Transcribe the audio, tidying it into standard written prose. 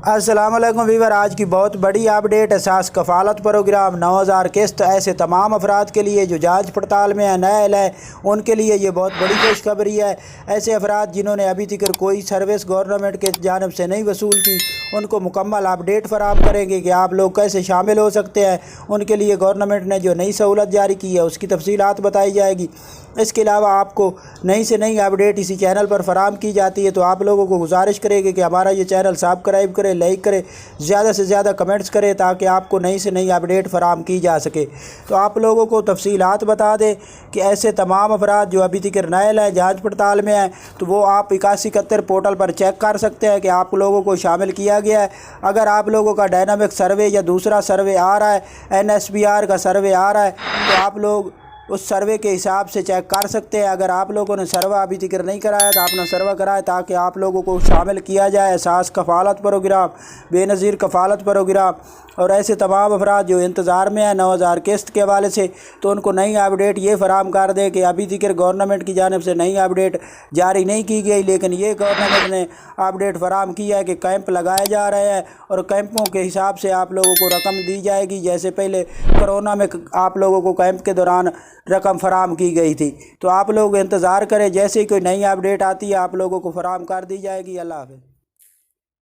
السلام علیکم ویور، آج کی بہت بڑی اپڈیٹ اساس کفالت پروگرام 9000 قسط ایسے تمام افراد کے لیے جو جانچ پڑتال میں ہیں، نئے ہیں، ان کے لیے یہ بہت بڑی خوشخبری ہے۔ ایسے افراد جنہوں نے ابھی تک کوئی سروس گورنمنٹ کے جانب سے نہیں وصول کی، ان کو مکمل اپڈیٹ فراہم کریں گے کہ آپ لوگ کیسے شامل ہو سکتے ہیں۔ ان کے لیے گورنمنٹ نے جو نئی سہولت جاری کی ہے اس کی تفصیلات بتائی جائے گی۔ اس کے علاوہ آپ کو نئی سے نئی اپڈیٹ اسی چینل پر فراہم کی جاتی ہے، تو آپ لوگوں کو گزارش کرے گی کہ ہمارا یہ چینل سبسکرائب کرے، لائک کرے، زیادہ سے زیادہ کمنٹس کرے تاکہ آپ کو نئی سے نئی اپڈیٹ فراہم کی جا سکے۔ تو آپ لوگوں کو تفصیلات بتا دیں کہ ایسے تمام افراد جو ابھی تک نئے ہیں، جانچ پڑتال میں ہیں، تو وہ آپ 8171 پورٹل پر چیک کر سکتے ہیں کہ آپ لوگوں کو شامل کیا گیا ہے۔ اگر آپ لوگوں کا ڈائنامک سروے یا دوسرا سروے آ رہا ہے، NSBR کا سروے آ رہا ہے، تو آپ لوگ اس سروے کے حساب سے چیک کر سکتے ہیں۔ اگر آپ لوگوں نے سروے ابھی تک نہیں کرایا تو آپ نے سروے کرائے تاکہ آپ لوگوں کو شامل کیا جائے اساس کفالت پروگرام، بے نظیر کفالت پروگرام۔ اور ایسے تمام افراد جو انتظار میں ہیں 9000 قسط کے حوالے سے، تو ان کو نئی اپڈیٹ یہ فراہم کر دیں کہ ابھی تک گورنمنٹ کی جانب سے نئی اپڈیٹ جاری نہیں کی گئی، لیکن یہ گورنمنٹ نے اپڈیٹ فراہم کیا ہے کہ کیمپ لگائے جا رہے ہیں اور کیمپوں کے حساب سے آپ لوگوں کو رقم دی جائے گی، جیسے پہلے کرونا میں آپ لوگوں کو کیمپ کے دوران رقم فراہم کی گئی تھی۔ تو آپ لوگ انتظار کریں، جیسے ہی کوئی نئی اپڈیٹ آتی ہے آپ لوگوں کو فراہم کر دی جائے گی۔ اللہ حافظ۔